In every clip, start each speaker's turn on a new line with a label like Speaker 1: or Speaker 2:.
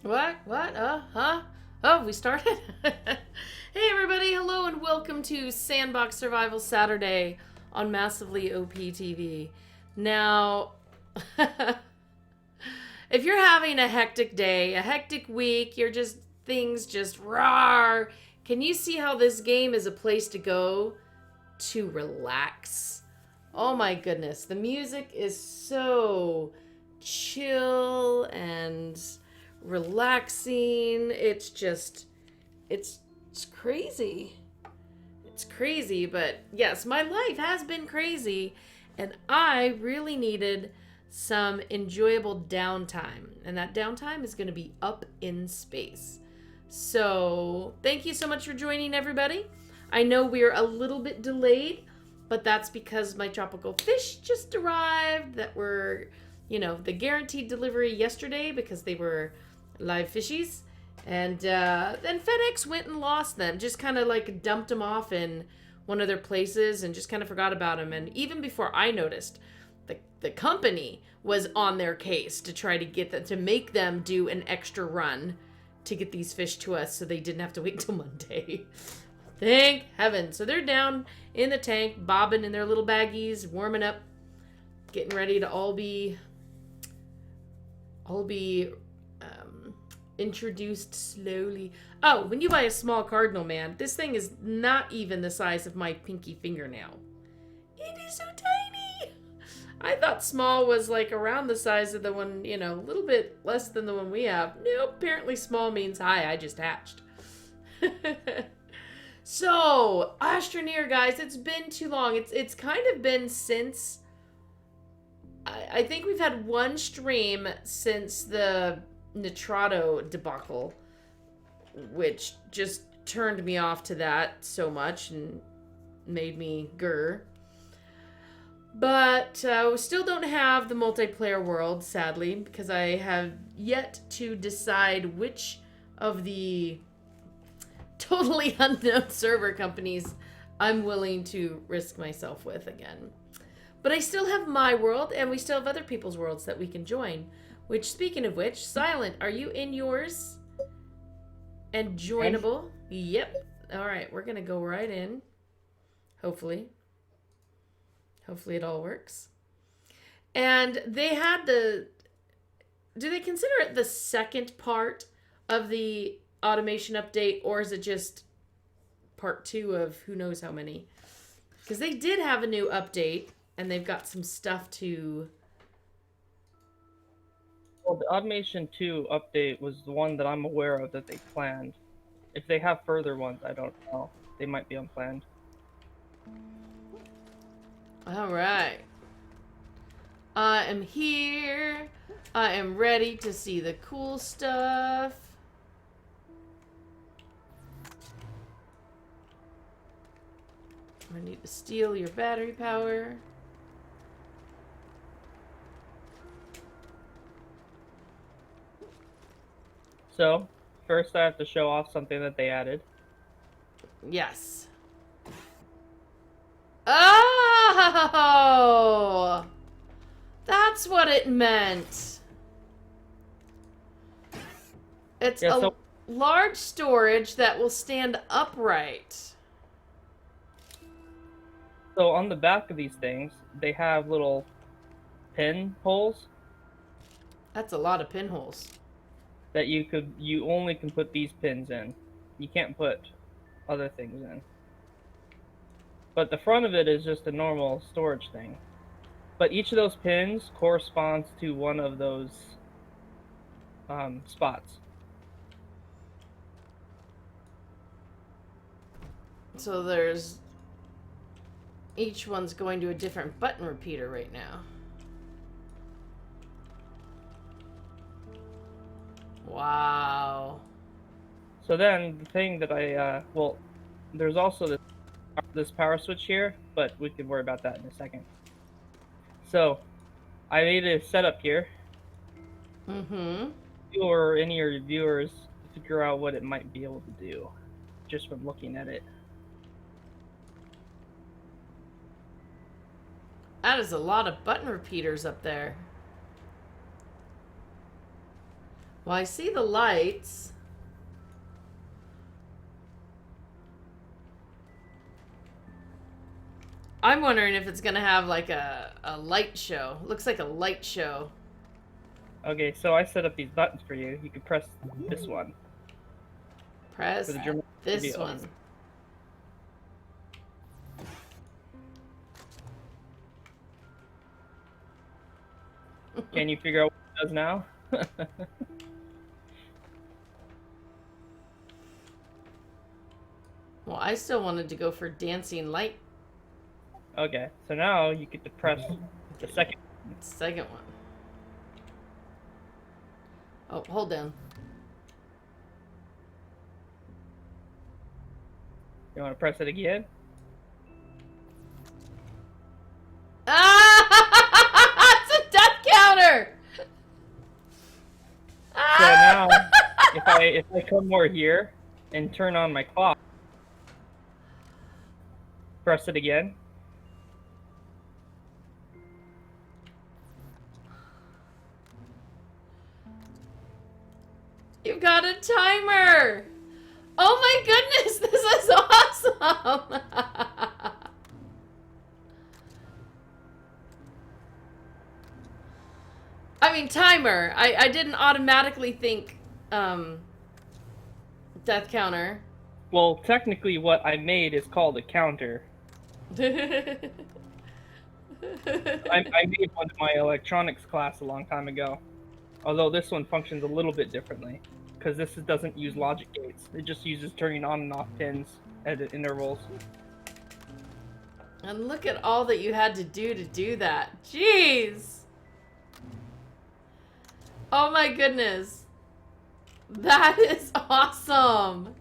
Speaker 1: What? What? Huh? Oh, we started? Hey, everybody. Hello, and welcome to Sandbox Survival Saturday on Massively OP TV. Now, if you're having a hectic day, a hectic week, things just rawr. Can you see how this game is a place to go to relax? Oh my goodness. The music is so chill and relaxing. It's crazy. It's crazy, but yes, my life has been crazy, and I really needed some enjoyable downtime, and that downtime is going to be up in space. So, thank you so much for joining, everybody. I know we're a little bit delayed, but that's because my tropical fish just arrived that were, the guaranteed delivery yesterday because they were live fishies. And then FedEx went and lost them, just kind of like dumped them off in one of their places and just kind of forgot about them. And even before I noticed, the company was on their case to try to get them, to make them do an extra run to get these fish to us so they didn't have to wait till Monday. Thank heaven. So they're down in the tank, bobbing in their little baggies, warming up, getting ready to all be introduced slowly. Oh, when you buy a small cardinal, man, this thing is not even the size of my pinky fingernail. It is so tiny. I thought small was like around the size of the one, a little bit less than the one we have. Nope, apparently small means hi, I just hatched. So, Astroneer, guys, it's been too long. It's kind of been since... I think we've had one stream since the Nitrado debacle, which just turned me off to that so much and made me grr. But we still don't have the multiplayer world, sadly, because I have yet to decide which of the totally unknown server companies I'm willing to risk myself with again. But I still have my world, and we still have other people's worlds that we can join. Which, speaking of which, Silent, are you in yours? And joinable? Yep. Alright, we're gonna go right in. Hopefully. Hopefully it all works. And they had the... Do they consider it the second part of the automation update, or is it just part 2 of who knows how many? Because they did have a new update, and they've got some stuff to...
Speaker 2: Well, the Automation 2 update was the one that I'm aware of that they planned. If they have further ones, I don't know. They might be unplanned.
Speaker 1: Alright. I am here. I am ready to see the cool stuff. I need to steal your battery power.
Speaker 2: So, first I have to show off something that they added.
Speaker 1: Yes. Oh! That's what it meant. It's a large storage that will stand upright.
Speaker 2: So on the back of these things, they have little pin holes.
Speaker 1: That's a lot of pinholes.
Speaker 2: That you only can put these pins in. You can't put other things in. But the front of it is just a normal storage thing. But each of those pins corresponds to one of those spots.
Speaker 1: So there's... Each one's going to a different button repeater right now. Wow.
Speaker 2: So then, the thing that there's also this power switch here, but we can worry about that in a second. So, I made a setup here.
Speaker 1: Mm-hmm.
Speaker 2: You or any of your viewers figure out what it might be able to do, just from looking at it.
Speaker 1: That is a lot of button repeaters up there. Well, I see the lights. I'm wondering if it's gonna have like a light show. Looks like a light show.
Speaker 2: Okay, so I set up these buttons for you. You can press this one.
Speaker 1: Press
Speaker 2: For the dramatic
Speaker 1: this
Speaker 2: reveals.
Speaker 1: one.
Speaker 2: Can you figure out what it does now?
Speaker 1: Well, I still wanted to go for dancing light.
Speaker 2: Okay, so now you get to press the second.
Speaker 1: Second one. Oh, hold down.
Speaker 2: You want to press it again?
Speaker 1: Ah! It's a death counter!
Speaker 2: So now, if I come more here and turn on my clock, press it again.
Speaker 1: You've got a timer! Oh my goodness, this is awesome! I mean, timer. I didn't automatically think death counter.
Speaker 2: Well, technically what I made is called a counter. I made one in my electronics class a long time ago. Although this one functions a little bit differently. Because this doesn't use logic gates. It just uses turning on and off pins at intervals.
Speaker 1: And look at all that you had to do that. Jeez! Oh my goodness. That is awesome!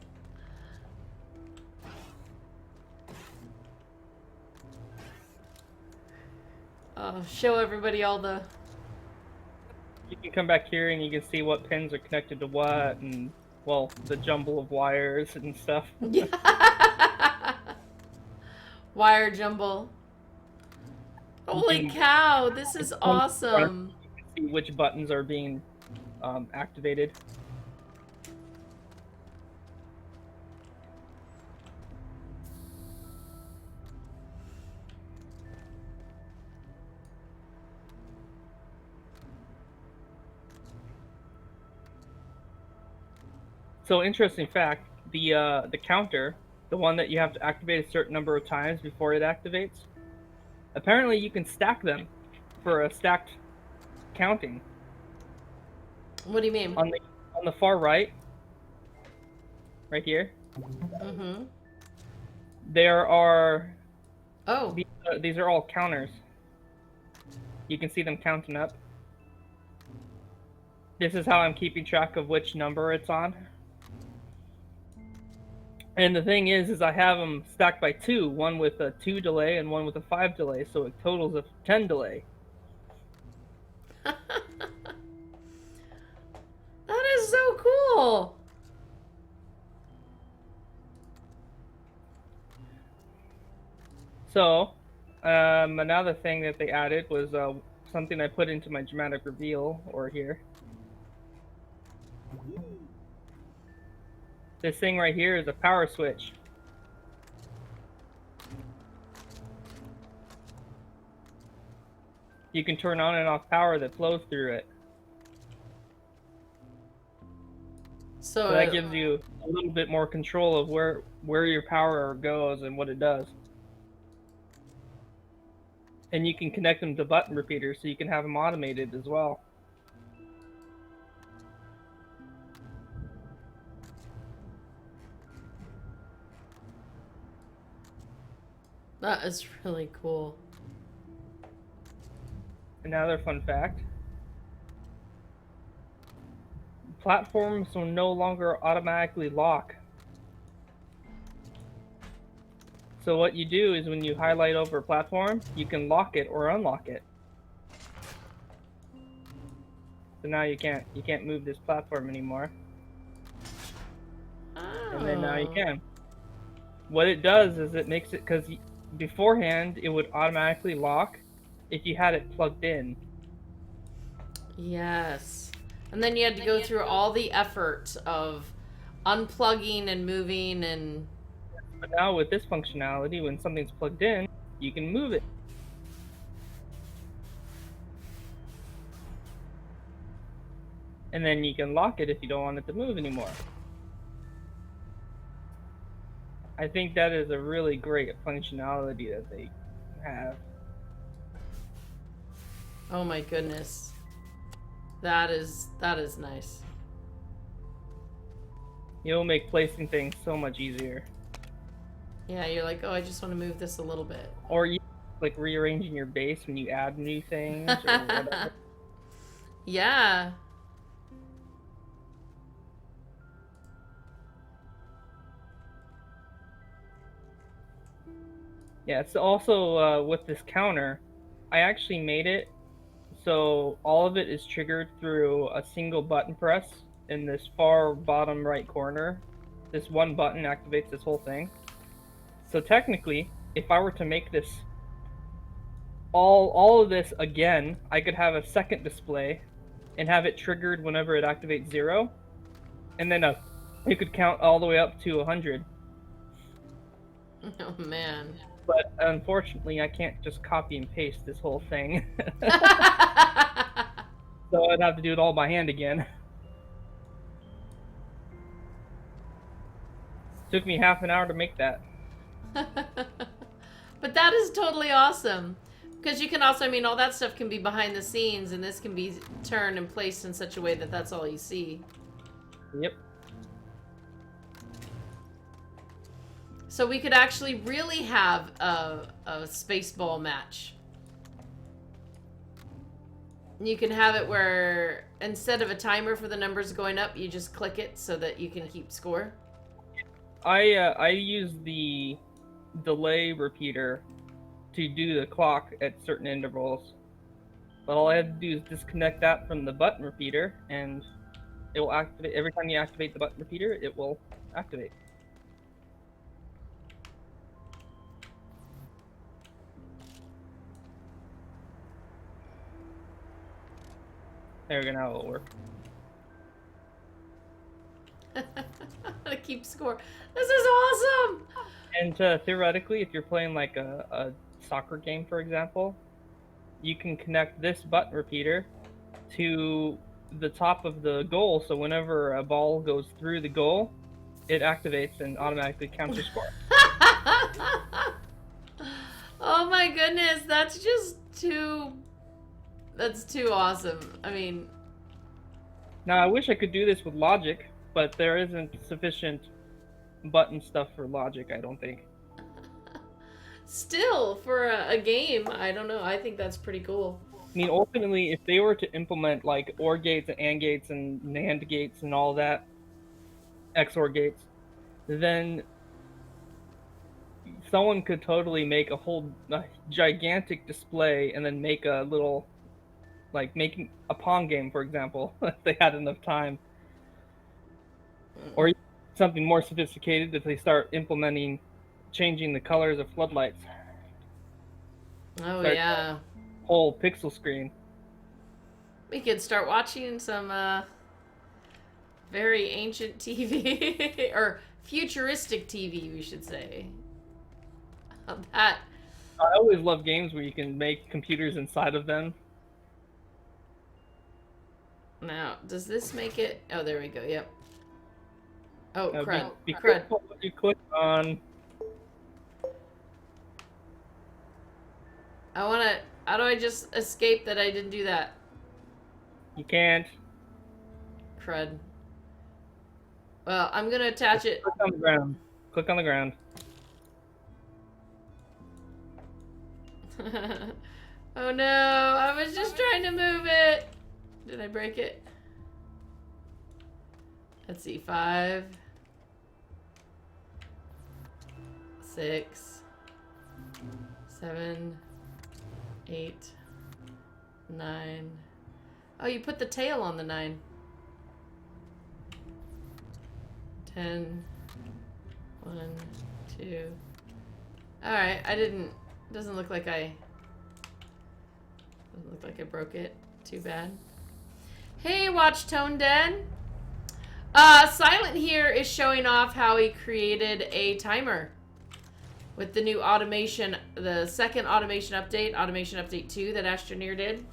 Speaker 1: Show everybody all the...
Speaker 2: You can come back here and you can see what pins are connected to what, and, well, the jumble of wires and stuff.
Speaker 1: Yeah. Wire jumble. Holy cow, this is awesome.
Speaker 2: You can see which buttons are being activated. So, interesting fact, the counter, the one that you have to activate a certain number of times before it activates, apparently you can stack them for a stacked counting.
Speaker 1: What do you mean?
Speaker 2: On the far right here,
Speaker 1: Mm-hmm.
Speaker 2: there are...
Speaker 1: Oh.
Speaker 2: These are all counters. You can see them counting up. This is how I'm keeping track of which number it's on. And the thing is I have them stacked by 2, one with a 2 delay and one with a 5 delay, so it totals a 10 delay.
Speaker 1: That is so cool.
Speaker 2: So, another thing that they added was something I put into my dramatic reveal or here. This thing right here is a power switch. You can turn on and off power that flows through it. So that gives you a little bit more control of where your power goes and what it does. And you can connect them to button repeaters so you can have them automated as well.
Speaker 1: That is really cool.
Speaker 2: Another fun fact. Platforms will no longer automatically lock. So what you do is when you highlight over a platform, you can lock it or unlock it. So now you can't move this platform anymore.
Speaker 1: Oh.
Speaker 2: And then now you can. What it does is it makes it, because beforehand it would automatically lock if you had it plugged in.
Speaker 1: Yes. And then you had to go through all the effort of unplugging and moving and...
Speaker 2: But now with this functionality, when something's plugged in, you can move it. And then you can lock it if you don't want it to move anymore. I think that is a really great functionality that they have.
Speaker 1: Oh my goodness. That is nice.
Speaker 2: It'll make placing things so much easier.
Speaker 1: Yeah, you're like, oh, I just want to move this a little bit.
Speaker 2: Or you like rearranging your base when you add new things or whatever.
Speaker 1: Yeah.
Speaker 2: Yeah, it's also with this counter, I actually made it so all of it is triggered through a single button press in this far bottom right corner. This one button activates this whole thing. So technically, if I were to make this all of this again, I could have a second display and have it triggered whenever it activates 0, and then you could count all the way up to 100.
Speaker 1: Oh man.
Speaker 2: But unfortunately, I can't just copy and paste this whole thing. So I'd have to do it all by hand again. Took me half an hour to make that.
Speaker 1: But that is totally awesome. Because you can also, I mean, all that stuff can be behind the scenes, and this can be turned and placed in such a way that that's all you see.
Speaker 2: Yep.
Speaker 1: So we could actually really have a spaceball match. You can have it where instead of a timer for the numbers going up, you just click it so that you can keep score.
Speaker 2: I use the delay repeater to do the clock at certain intervals. But all I have to do is disconnect that from the button repeater, and it will activate. Every time you activate the button repeater, it will activate. There we go, now it'll work.
Speaker 1: To keep score. This is awesome!
Speaker 2: And theoretically, if you're playing like a soccer game, for example, you can connect this button repeater to the top of the goal, so whenever a ball goes through the goal, it activates and automatically counts your score.
Speaker 1: Oh my goodness, that's just too... That's too awesome. I mean...
Speaker 2: Now, I wish I could do this with logic, but there isn't sufficient button stuff for logic, I don't think.
Speaker 1: Still, for a game, I don't know. I think that's pretty cool.
Speaker 2: I mean, ultimately, if they were to implement like OR gates and AND gates and NAND gates and all that, XOR gates, then someone could totally make a gigantic display and then make a little, like making a Pong game, for example, if they had enough time. Or something more sophisticated if they start implementing changing the colors of floodlights.
Speaker 1: Oh, yeah.
Speaker 2: Whole pixel screen.
Speaker 1: We could start watching some very ancient TV, or futuristic TV, we should say. That.
Speaker 2: I always love games where you can make computers inside of them.
Speaker 1: Now, does this make it? Oh, there we go. Yep. Oh, crud.
Speaker 2: Be
Speaker 1: Crud.
Speaker 2: careful what you click on.
Speaker 1: I want to... How do I just escape that I didn't do that?
Speaker 2: You can't.
Speaker 1: Crud. Well, I'm going to attach it.
Speaker 2: Click on the ground. Click on the ground.
Speaker 1: Oh no, I was just trying to move it. Did I break it? Let's see, 5, 6, 7, 8, 9. Oh, you put the tail on the 9. 10, 1, 2. Alright, I didn't... Doesn't look like I broke it too bad. Hey, Watch Tone Dead. Silent here is showing off how he created a timer with the new automation, the second automation update 2 that Astroneer did.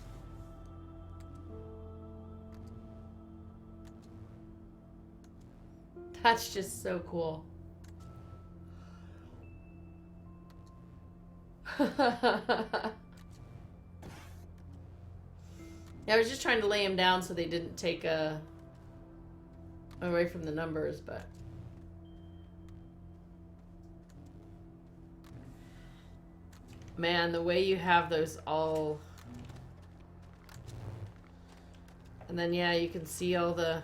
Speaker 1: That's just so cool. Yeah, I was just trying to lay him down so they didn't take away from the numbers, but man, the way you have those all, and then yeah, you can see all the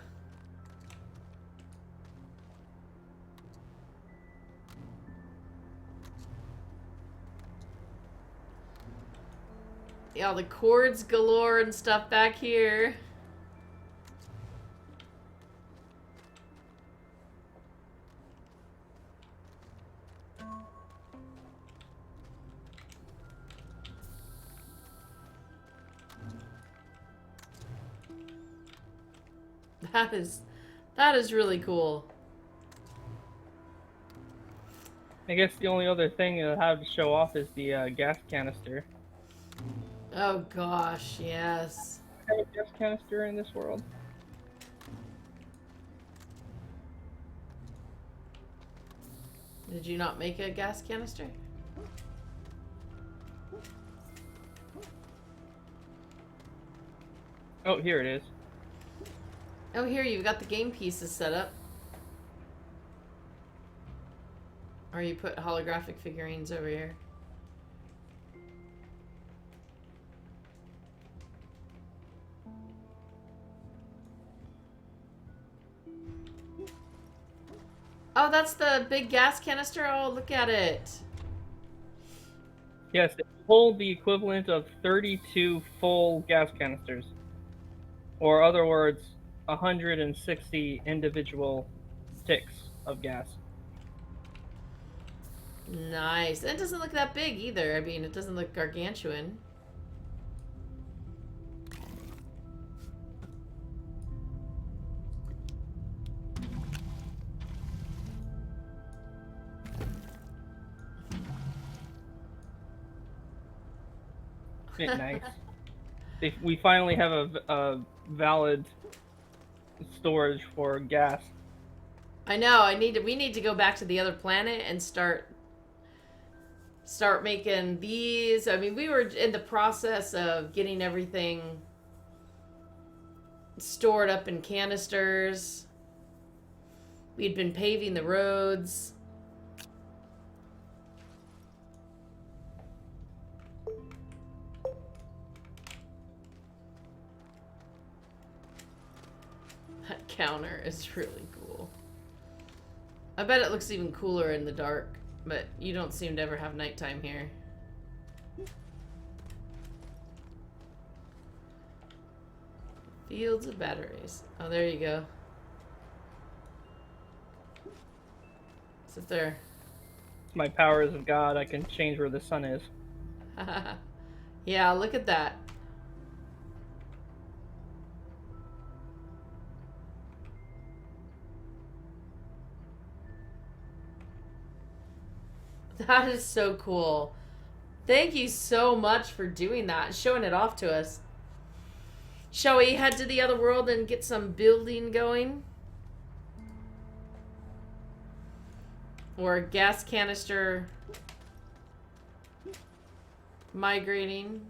Speaker 1: all the cords galore and stuff back here. That is really cool.
Speaker 2: I guess the only other thing I have to show off is the gas canister.
Speaker 1: Oh gosh, yes.
Speaker 2: I have a gas canister in this world.
Speaker 1: Did you not make a gas canister?
Speaker 2: Oh, here it is.
Speaker 1: Oh, here, you've got the game pieces set up. Or you put holographic figurines over here. Oh, that's the big gas canister? Oh, look at it.
Speaker 2: Yes, they hold the equivalent of 32 full gas canisters. Or other words, 160 individual sticks of gas.
Speaker 1: Nice. It doesn't look that big either. I mean, it doesn't look gargantuan.
Speaker 2: Isn't it nice? We finally have a valid storage for gas.
Speaker 1: I know. We need to go back to the other planet and start making these. I mean, we were in the process of getting everything stored up in canisters. We'd been paving the roads. That counter is really cool. I bet it looks even cooler in the dark, but you don't seem to ever have nighttime here. Fields of batteries. Oh, there you go. Sit there.
Speaker 2: My powers of God, I can change where the sun is.
Speaker 1: Yeah, look at that. That is so cool. Thank you so much for doing that and showing it off to us. Shall we head to the other world and get some building going? Or a gas canister migrating?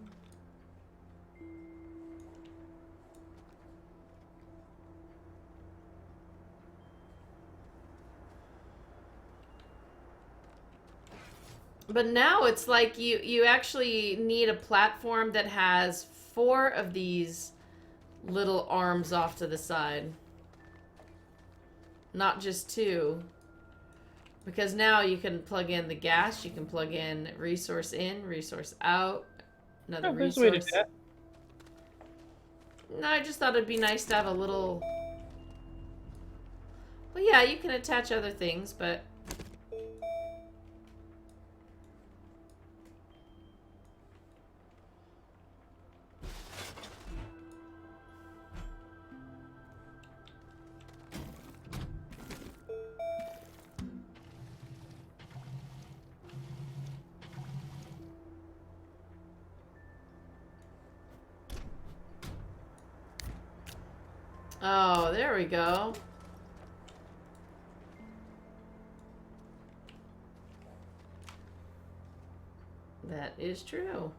Speaker 1: But now it's like you actually need a platform that has 4 of these little arms off to the side. Not just 2. Because now you can plug in the gas, you can plug in resource in, resource out, another resource. No, I just thought it'd be nice to have a little... Well, yeah, you can attach other things, but... Oh, there we go. That is true.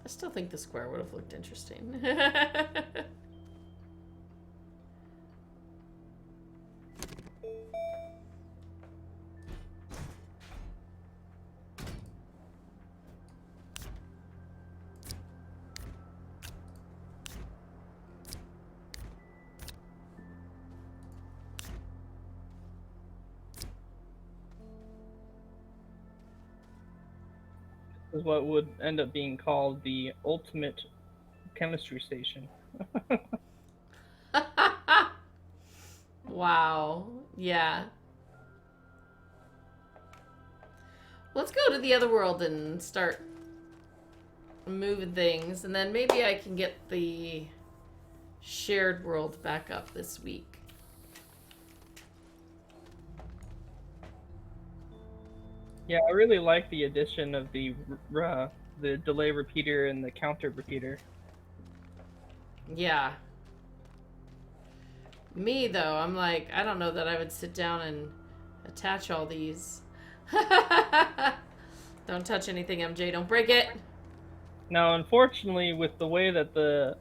Speaker 1: I still think the square would have looked interesting.
Speaker 2: Is what would end up being called the ultimate chemistry station.
Speaker 1: Wow. Yeah. Let's go to the other world and start moving things, and then maybe I can get the shared world back up this week.
Speaker 2: Yeah, I really like the addition of the delay repeater and the counter repeater.
Speaker 1: Yeah. Me, though, I'm like, I don't know that I would sit down and attach all these. Don't touch anything, MJ. Don't break it.
Speaker 2: Now, unfortunately, with the way that the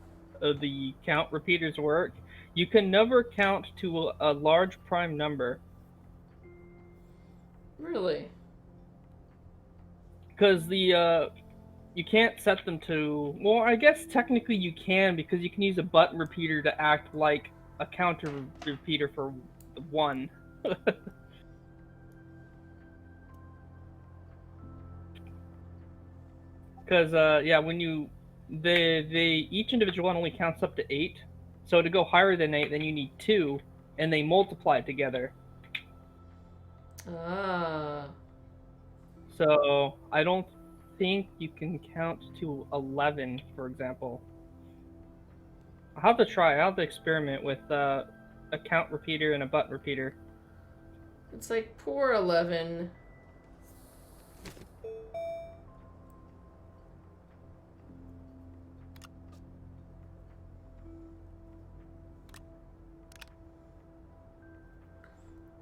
Speaker 2: count repeaters work, you can never count to a large prime number.
Speaker 1: Really?
Speaker 2: Because you can't set them to. Well, I guess technically you can, because you can use a button repeater to act like a counter repeater for one. Because yeah, when you they each individual one only counts up to 8. So to go higher than 8, then you need 2, and they multiply together.
Speaker 1: Ah.
Speaker 2: So I don't think you can count to 11, for example. I'll have to try. I'll have to experiment with a count repeater and a button repeater.
Speaker 1: It's like poor 11.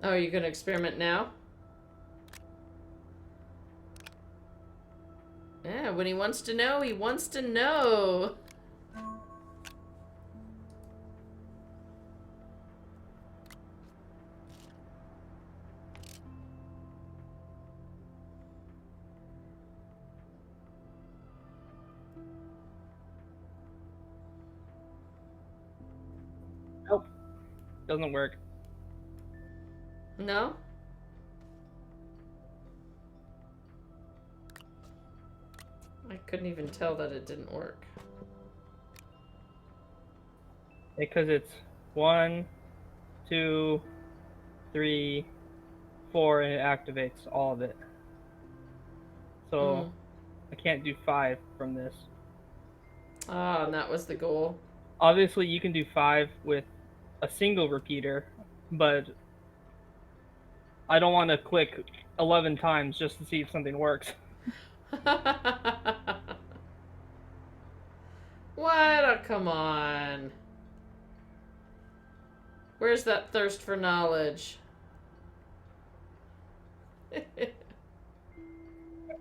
Speaker 1: Oh, you're gonna experiment now? Yeah, when he wants to know, he wants to know.
Speaker 2: Nope, doesn't work.
Speaker 1: No? I couldn't even tell that it didn't work.
Speaker 2: Because it's 1, 2, 3, 4, and it activates all of it. So I can't do 5 from this.
Speaker 1: Ah, and that was the goal.
Speaker 2: Obviously, you can do 5 with a single repeater, but I don't want to click 11 times just to see if something works.
Speaker 1: What? Oh, come on. Where's that thirst for knowledge?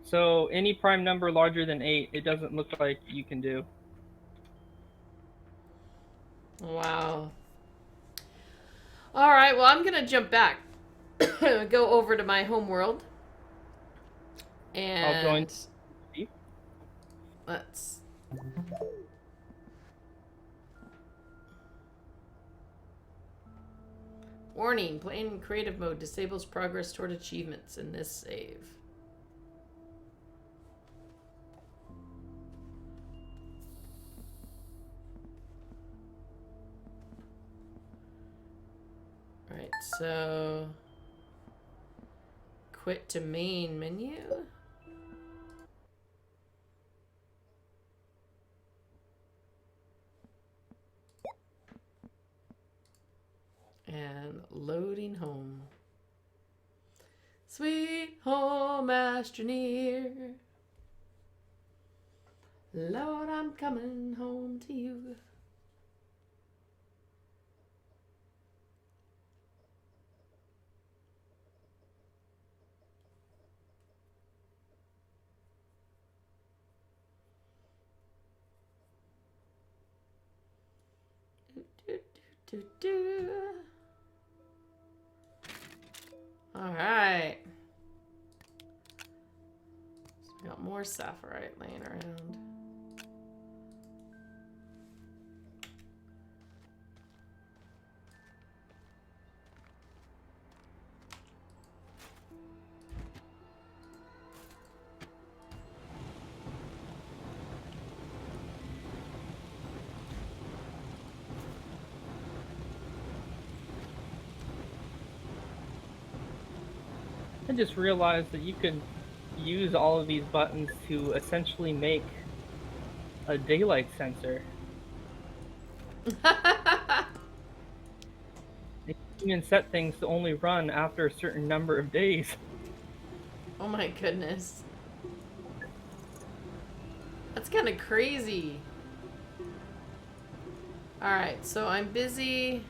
Speaker 2: So any prime number larger than 8, it doesn't look like you can do.
Speaker 1: Wow. All right, well, I'm going to jump back. Go over to my home world. And
Speaker 2: I'll join Steve.
Speaker 1: Let's... Warning, playing in creative mode disables progress toward achievements in this save. Alright, so quit to main menu. And loading home. Sweet home, Astroneer. Lord, I'm coming home to you. All right. So we got more sapphirite laying around.
Speaker 2: I just realized that you could use all of these buttons to essentially make a daylight sensor. You can even set things to only run after a certain number of days.
Speaker 1: Oh my goodness. That's kind of crazy. Alright, so I'm busy.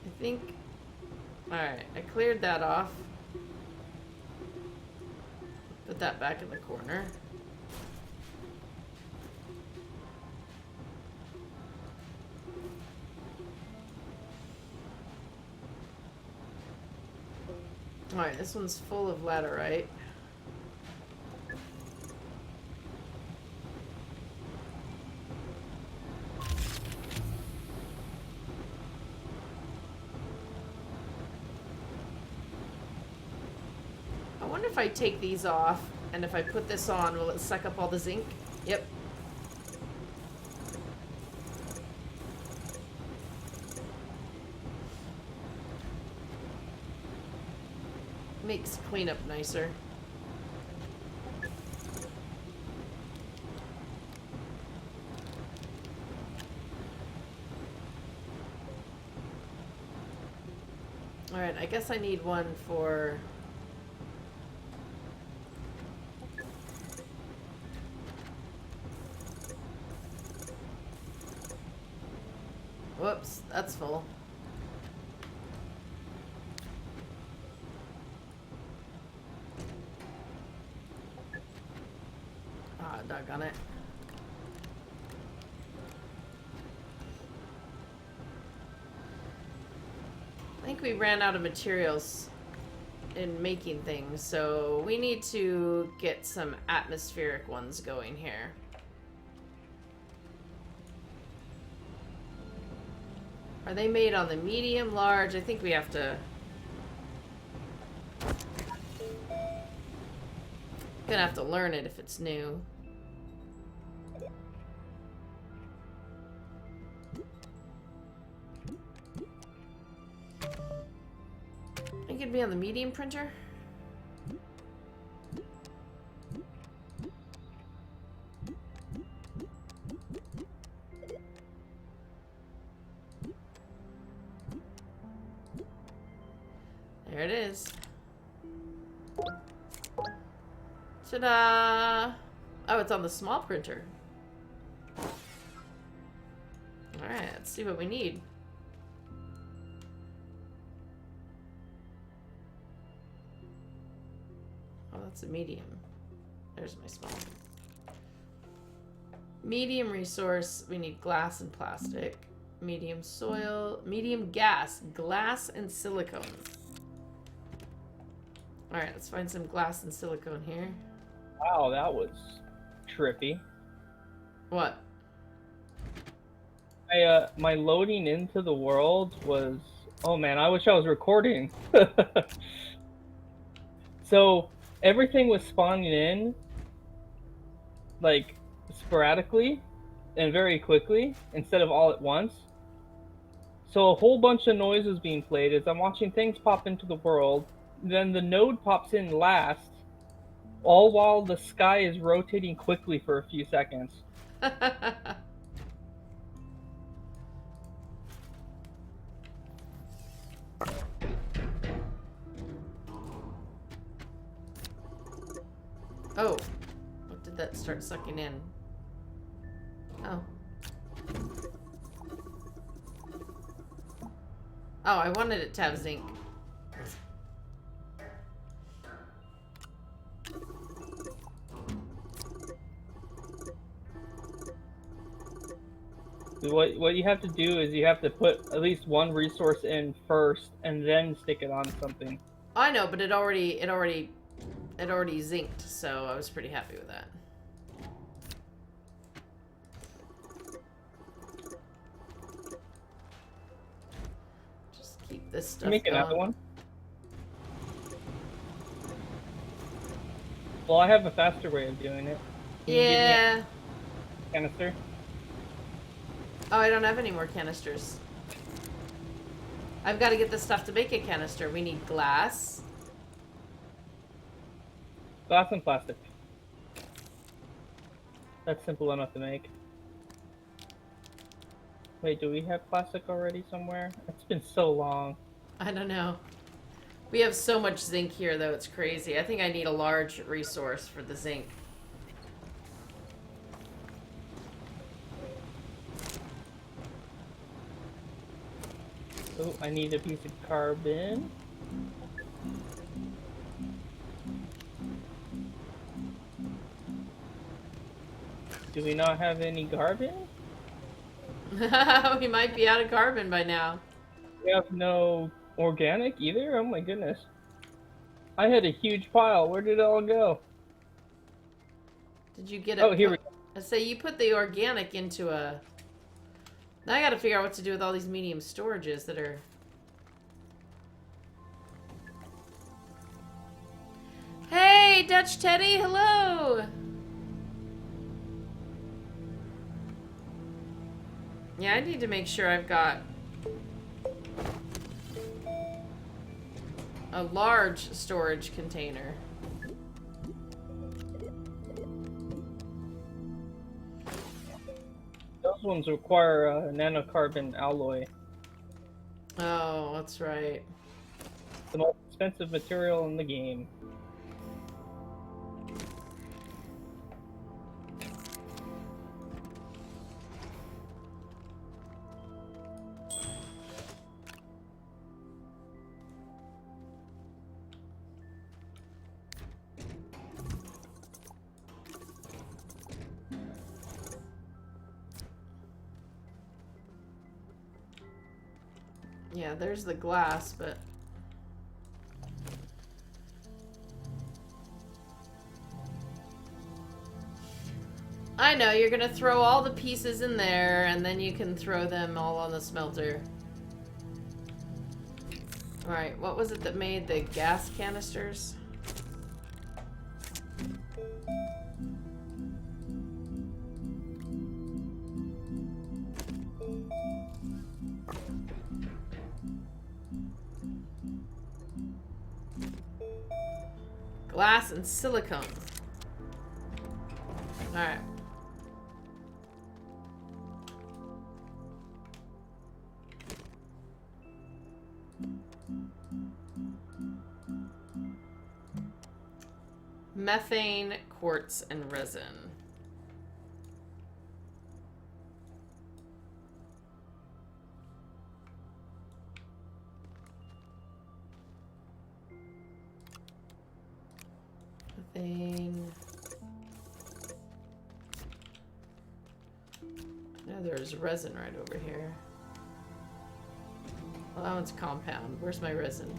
Speaker 1: I think... Alright, I cleared that off. Put that back in the corner. Alright, this one's full of laterite. I wonder if I take these off, and if I put this on, will it suck up all the zinc? Yep. Makes cleanup nicer. Alright, I guess I need one for... Whoops, that's full. Ah, doggone it. I think we ran out of materials in making things, so we need to get some atmospheric ones going here. Are they made on the medium, large? I think we have to... Gonna have to learn it if it's new. I think it'd be on the medium printer. There it is. Ta-da! Oh, it's on the small printer. Alright, let's see what we need. Oh, that's a medium. There's my small. Medium resource, we need glass and plastic. Medium soil, medium gas, glass and silicone. Alright, let's find some glass and silicone here.
Speaker 2: Wow, that was trippy.
Speaker 1: What?
Speaker 2: My loading into the world was... Oh man, I wish I was recording. So, everything was spawning in, like, sporadically and very quickly, instead of all at once. So a whole bunch of noise is being played as I'm watching things pop into the world, then the node pops in last, all while the sky is rotating quickly for a few seconds.
Speaker 1: Oh, what did that start sucking in? Oh. Oh, I wanted it to have zinc.
Speaker 2: What you have to do is you have to put at least one resource in first, and then stick it on something.
Speaker 1: I know, but it already zinced, so I was pretty happy with that. Just keep this stuff
Speaker 2: Make
Speaker 1: going.
Speaker 2: another one. Well, I have a faster way of doing it. Can you give me
Speaker 1: Yeah.
Speaker 2: a canister?
Speaker 1: Oh, I don't have any more canisters. I've got to get the stuff to make a canister. We need glass.
Speaker 2: Glass and plastic. That's simple enough to make. Wait, do we have plastic already somewhere? It's been so long.
Speaker 1: I don't know. We have so much zinc here, though. It's crazy. I think I need a large resource for the zinc.
Speaker 2: Oh, I need a piece of carbon. Do we not have any carbon?
Speaker 1: We might be out of carbon by now.
Speaker 2: We have no organic either? Oh my goodness. I had a huge pile. Where did it all go?
Speaker 1: Did you get it?
Speaker 2: Oh, here we go.
Speaker 1: I say you put the organic into a... Now I gotta figure out what to do with all these medium storages that are... Hey, Dutch Teddy, hello! Yeah, I need to make sure I've got a large storage container.
Speaker 2: Those ones require a nanocarbon alloy.
Speaker 1: Oh, that's right.
Speaker 2: The most expensive material in the game.
Speaker 1: Yeah, there's the glass, but... I know, you're gonna throw all the pieces in there, and then you can throw them all on the smelter. Alright, what was it that made the gas canisters? Glass and silicone. Alright. Methane, quartz, and resin. Methane. No, there's resin right over here. Well, that one's compound. Where's my resin?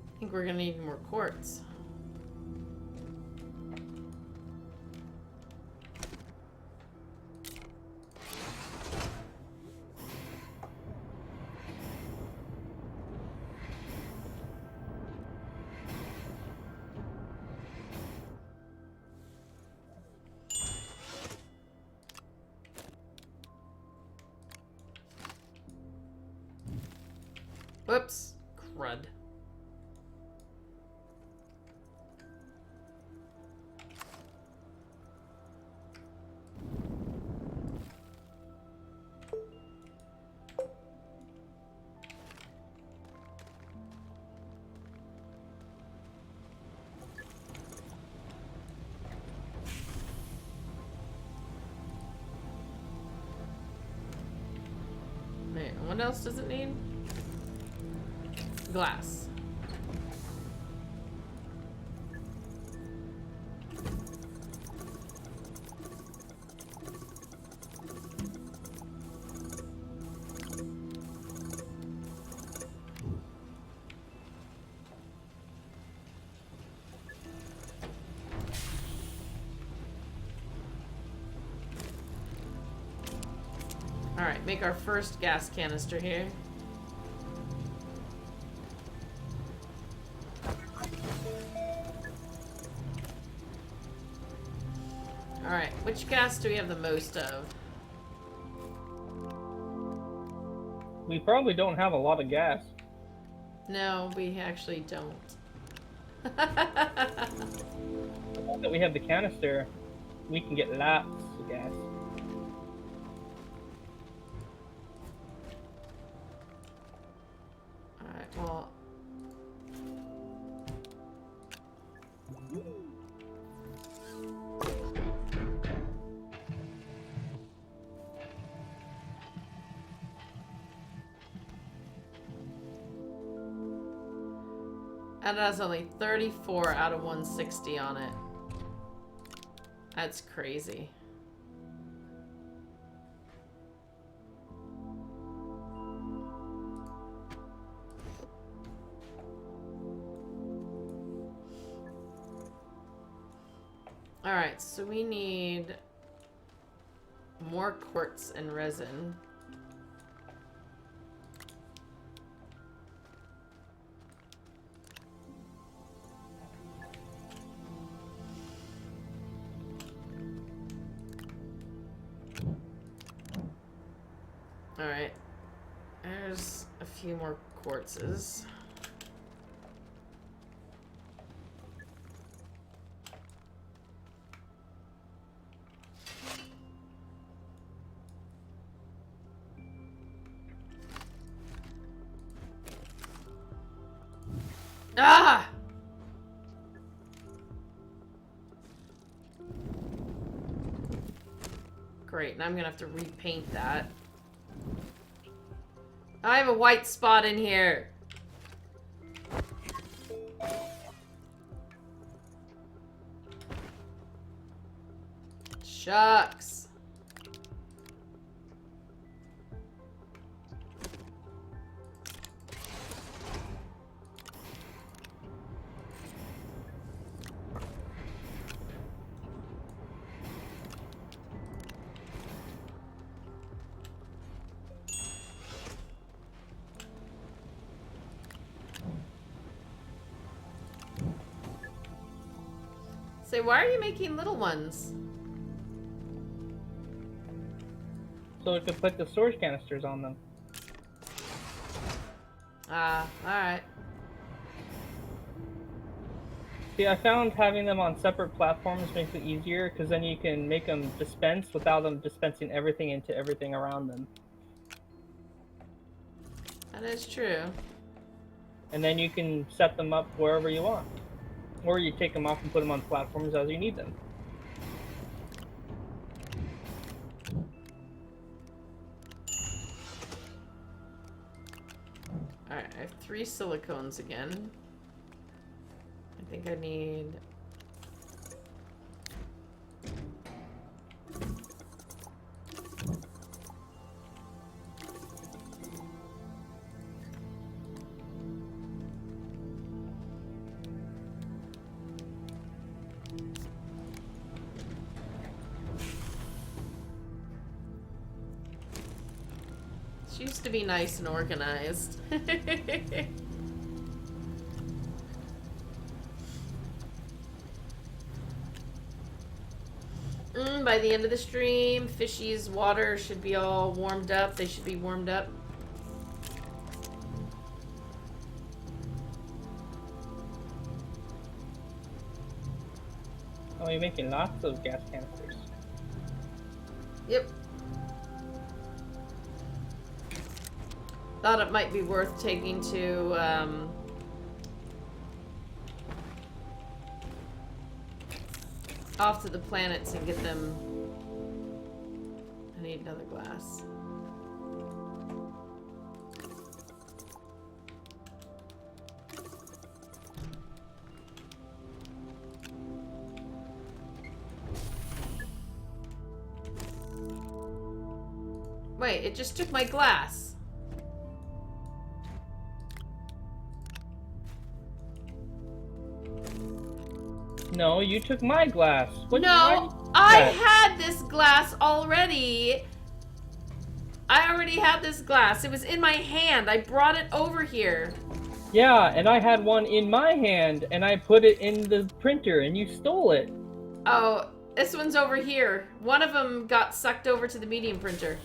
Speaker 1: I think we're gonna need more quartz. Whoops. Crud. Wait, what else does it need? Glass. Alright, make our first gas canister here. Alright, which gas do we have the most of?
Speaker 2: We probably don't have a lot of gas.
Speaker 1: No, we actually don't.
Speaker 2: Now that we have the canister, we can get lots of gas.
Speaker 1: Alright, well... And it has only 34 out of 160 on it. That's crazy. Alright, so we need more quartz and resin. Alright, there's a few more quartzes. Ah! Great, now I'm gonna have to repaint that. I have a white spot in here. Shucks. Say, why are you making little ones?
Speaker 2: So we could put the storage canisters on them.
Speaker 1: Ah, alright.
Speaker 2: See, I found having them on separate platforms makes it easier, because then you can make them dispense without them dispensing everything into everything around them.
Speaker 1: That is true.
Speaker 2: And then you can set them up wherever you want. Or you take them off and put them on platforms as you need them.
Speaker 1: Alright, I have 3 silicones again. I think I need... She used to be nice and organized. By the end of the stream, Fishy's water should be all warmed up. They should be warmed up.
Speaker 2: you're making lots of gas canisters.
Speaker 1: Yep. Thought it might be worth taking to, off to the planets and get them. I need another glass. Wait, it just took my glass.
Speaker 2: No, you took my glass.
Speaker 1: No, I had this glass already. I already had this glass. It was in my hand. I brought it over here.
Speaker 2: Yeah, and I had one in my hand, and I put it in the printer, and you stole it.
Speaker 1: Oh, this one's over here. One of them got sucked over to the medium printer.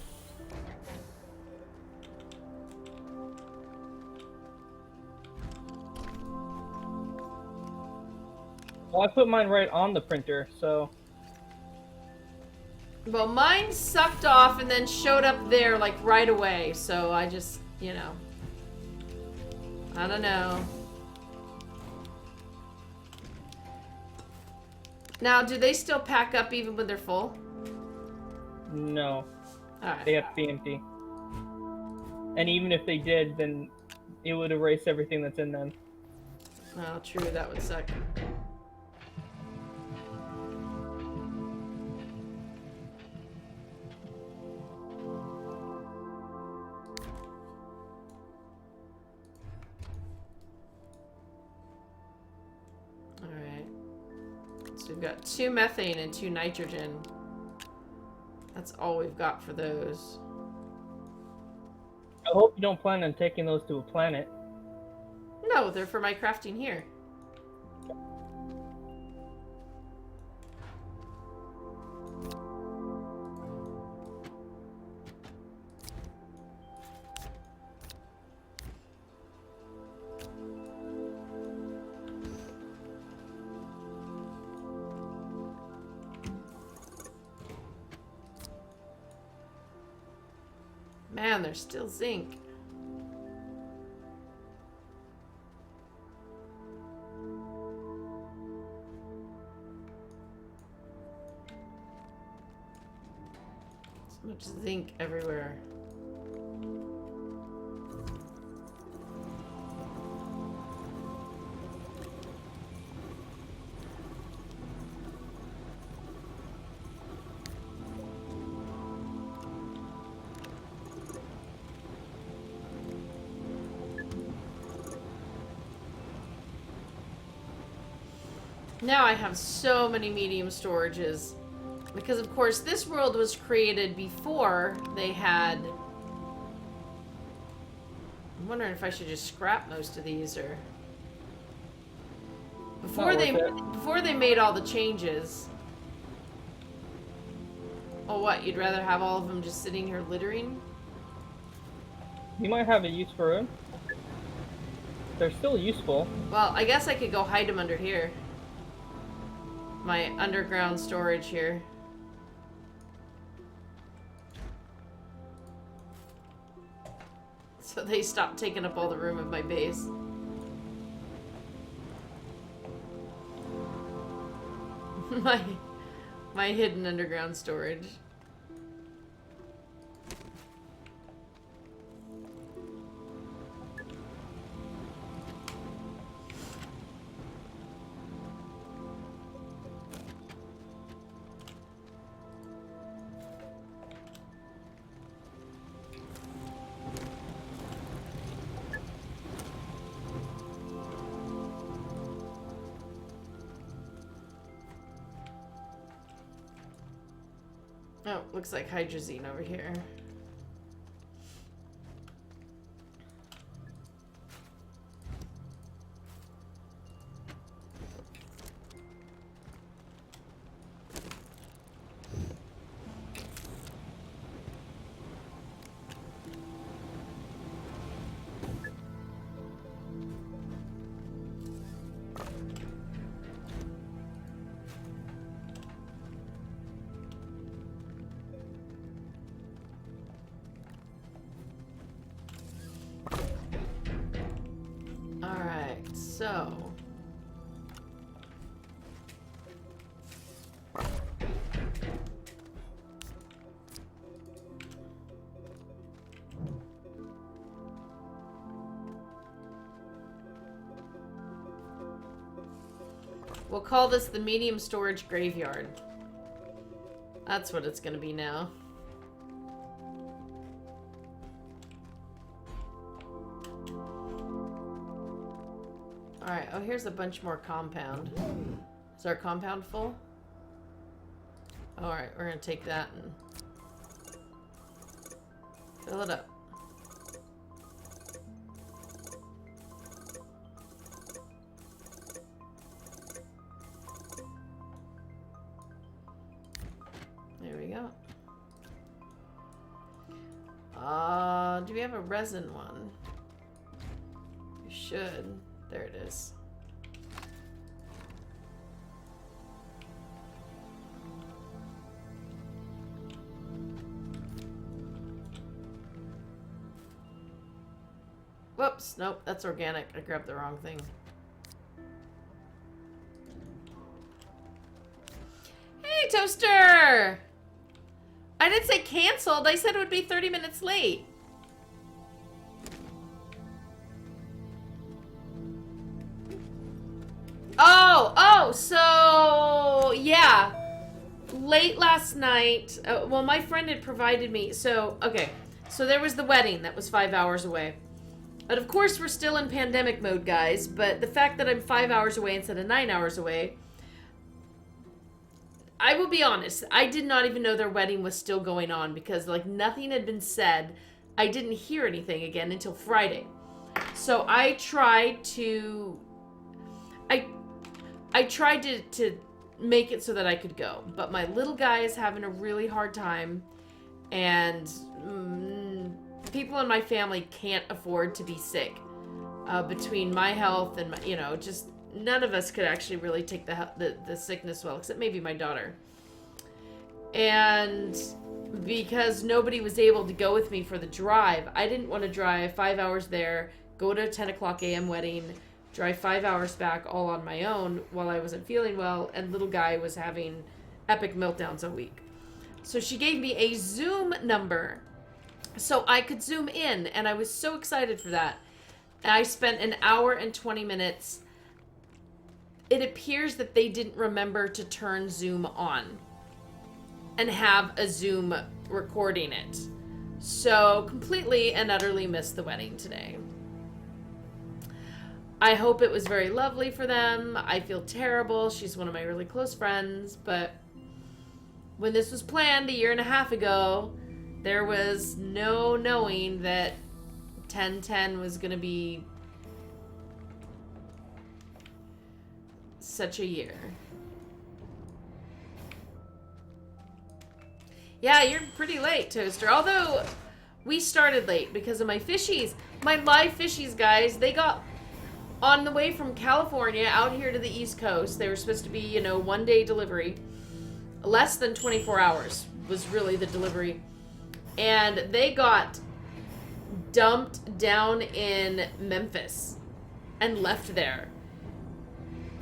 Speaker 2: Well, I put mine right on the printer, so...
Speaker 1: Well, mine sucked off and then showed up there, like, right away. So I just, you know. I don't know. Now, do they still pack up even when they're full?
Speaker 2: No.
Speaker 1: Alright.
Speaker 2: They have to be empty. And even if they did, then it would erase everything that's in them.
Speaker 1: Oh, true. That would suck. We've got 2 methane and 2 nitrogen. That's all we've got for those.
Speaker 2: I hope you don't plan on taking those to a planet.
Speaker 1: No, they're for my crafting here. Man, there's still zinc. So much zinc everywhere. Now I have so many medium storages. Because, of course, this world was created before they had... I'm wondering if I should just scrap most of these, or... Before they made all the changes... Oh, what? You'd rather have all of them just sitting here littering?
Speaker 2: You might have a use for them. They're still useful.
Speaker 1: Well, I guess I could go hide them under here. My underground storage here. So they stop taking up all the room of my base. my hidden underground storage. Oh, looks like hydrazine over here. So... we'll call this the medium storage graveyard. That's what it's gonna be now. Alright, oh, here's a bunch more compound. Is our compound full? Alright, we're gonna take that and fill it up. There we go. Do we have a resin one? We should. There it is. Whoops, nope, that's organic. I grabbed the wrong thing. Hey, Toaster! I didn't say canceled. I said it would be 30 minutes late. Oh, so, yeah. Late last night, well, my friend had provided me, so, okay. So there was the wedding that was 5 hours away. But of course, we're still in pandemic mode, guys. But the fact that I'm 5 hours away instead of 9 hours away, I will be honest, I did not even know their wedding was still going on because, like, nothing had been said. I didn't hear anything again until Friday. So I tried to... I tried to make it so that I could go. But my little guy is having a really hard time. And people in my family can't afford to be sick. Between my health and, my, you know, just... none of us could actually really take the sickness well, except maybe my daughter. And because nobody was able to go with me for the drive, I didn't want to drive 5 hours there, go to a 10 o'clock a.m. wedding, drive 5 hours back all on my own while I wasn't feeling well, and little guy was having epic meltdowns a week. So she gave me a Zoom number so I could Zoom in, and I was so excited for that. And I spent an hour and 20 minutes. It appears that they didn't remember to turn Zoom on and have a Zoom recording it. So completely and utterly missed the wedding today. I hope it was very lovely for them. I feel terrible. She's one of my really close friends, but when this was planned a year and a half ago, there was no knowing that 10/10 was going to be such a year. Yeah, you're pretty late, Toaster. Although, we started late because of my fishies. My live fishies, guys, they got on the way from California out here to the East Coast. They were supposed to be, you know, 1 day delivery. Less than 24 hours was really the delivery. And they got dumped down in Memphis and left there.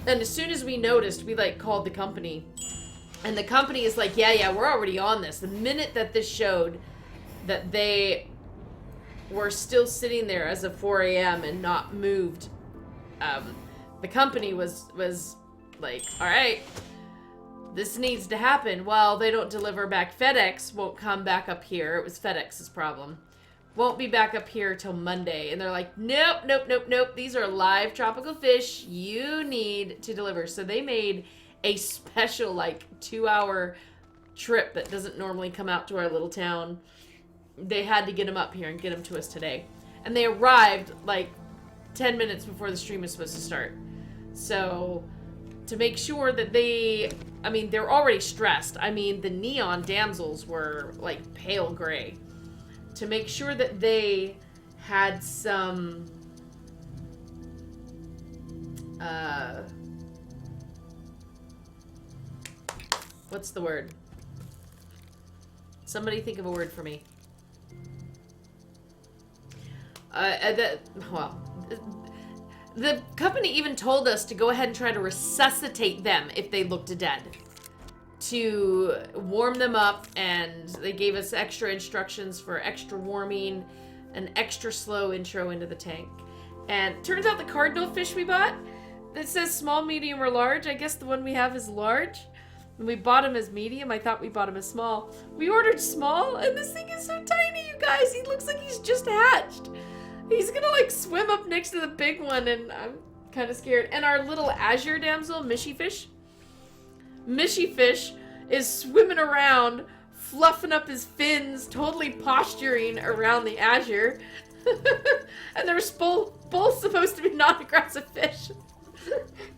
Speaker 1: And as soon as we noticed, we, like, called the company. And the company is like, yeah, we're already on this. The minute that this showed that they were still sitting there as of 4 a.m. and not moved, the company was like, all right, this needs to happen. Well, they don't deliver back. FedEx won't come back up here. It was FedEx's problem. Won't be back up here till Monday. And they're like, nope. These are live tropical fish. You need to deliver. So they made a special, like, 2-hour trip that doesn't normally come out to our little town. They had to get them up here and get them to us today. And they arrived, like, 10 minutes before the stream was supposed to start. So, to make sure that they... I mean, they're already stressed. I mean, the neon damsels were, like, pale gray. To make sure that they had some... what's the word? Somebody think of a word for me. the company even told us to go ahead and try to resuscitate them if they looked dead, to warm them up, and they gave us extra instructions for extra warming, an extra slow intro into the tank. And turns out the cardinal fish we bought, that says small, medium, or large, I guess the one we have is large. And we bought him as medium. I thought we bought him as small. We ordered small, and this thing is so tiny, you guys. He looks like he's just hatched. He's gonna like swim up next to the big one, and I'm kind of scared. And our little azure damsel, Mishy Fish is swimming around, fluffing up his fins, totally posturing around the azure. And they're both supposed to be non-aggressive fish.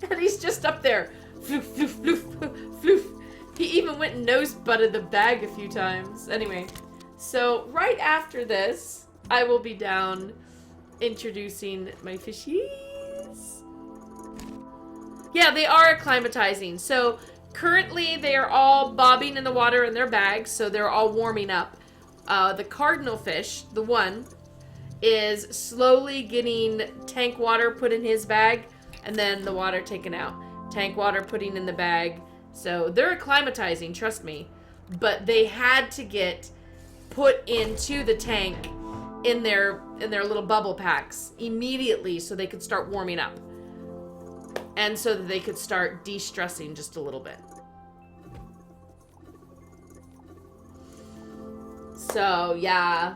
Speaker 1: And he's just up there. Floof, floof, floof, floof. He even went and nose-butted the bag a few times. Anyway, so right after this, I will be down introducing my fishies. Yeah, they are acclimatizing. So currently they are all bobbing in the water in their bags, so they're all warming up. The cardinal fish, the one, is slowly getting tank water put in his bag, and then the water taken out. Tank water putting in the bag. So they're acclimatizing, trust me. But they had to get put into the tank in their little bubble packs immediately so they could start warming up. And so that they could start de-stressing just a little bit. So, yeah.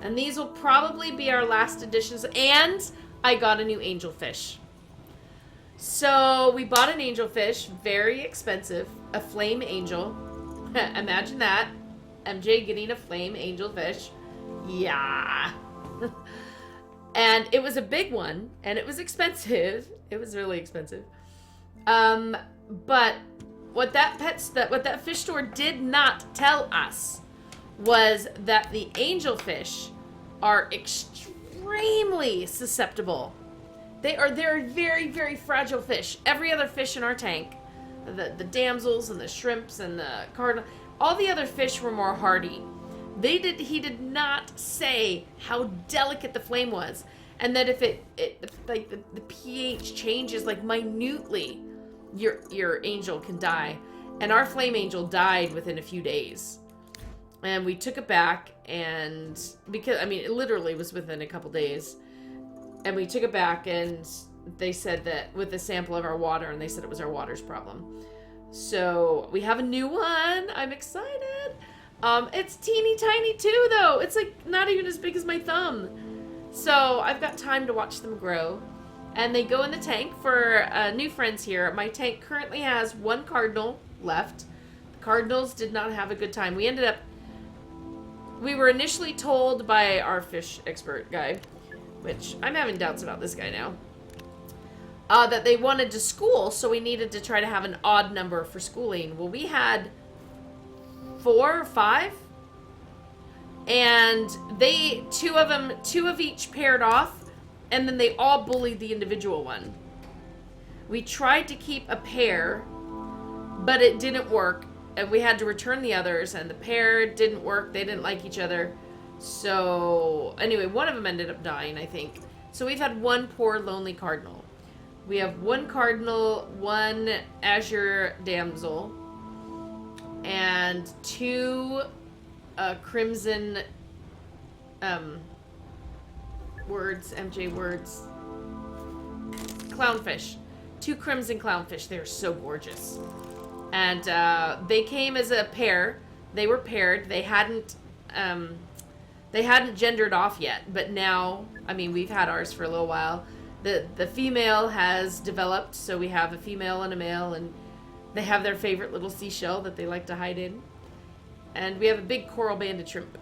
Speaker 1: And these will probably be our last additions. And I got a new angelfish. So we bought an angelfish, very expensive, a flame angel. Imagine that. MJ getting a flame angelfish. Yeah. And it was a big one, and it was expensive. It was really expensive. But what that fish store did not tell us was that the angelfish are extremely susceptible. They're very, very fragile fish. Every other fish in our tank, the damsels and the shrimps and the cardinal, all the other fish were more hardy. He did not say how delicate the flame was, and that if it like the pH changes like minutely, your angel can die. And our flame angel died within a few days. And we took it back, and because, I mean, it literally was within a couple days. And we took it back, and they said that with a sample of our water, and they said it was our water's problem. So we have a new one. I'm excited. It's teeny tiny too, though. It's like not even as big as my thumb. So I've got time to watch them grow. And they go in the tank for new friends here. My tank currently has one cardinal left. The cardinals did not have a good time. We were initially told by our fish expert guy, which I'm having doubts about this guy now, that they wanted to school, so we needed to try to have an odd number for schooling. Well, we had 4 or 5, and two of each paired off, and then they all bullied the individual one. We tried to keep a pair, but it didn't work, and we had to return the others, and the pair didn't work. They didn't like each other. So anyway, one of them ended up dying, I think. So we've had one poor lonely cardinal. We have one cardinal, one azure damsel, and 2 crimson MJ words, clownfish. 2 crimson clownfish. They're so gorgeous. And they came as a pair. They were paired. They hadn't gendered off yet, but now, I mean, we've had ours for a little while. The female has developed, so we have a female and a male, and they have their favorite little seashell that they like to hide in. And we have a big coral banded shrimp.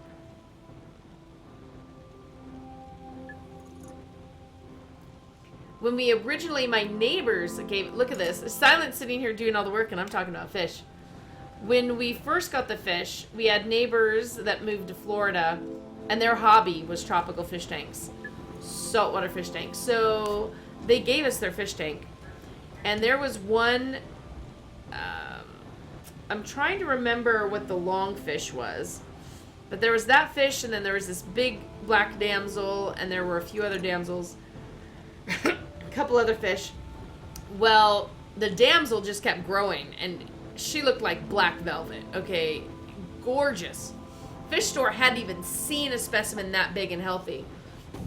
Speaker 1: When we originally, my neighbors gave, look at this, Silent's sitting here doing all the work and I'm talking about fish. When we first got the fish, we had neighbors that moved to Florida, and their hobby was tropical fish tanks, saltwater fish tanks. So they gave us their fish tank, and there was one, I'm trying to remember what the longfish was, but there was that fish, and then there was this big black damsel, and there were a few other damsels. couple other fish. Well, the damsel just kept growing, and she looked like black velvet. Okay, gorgeous. Fish store hadn't even seen a specimen that big and healthy.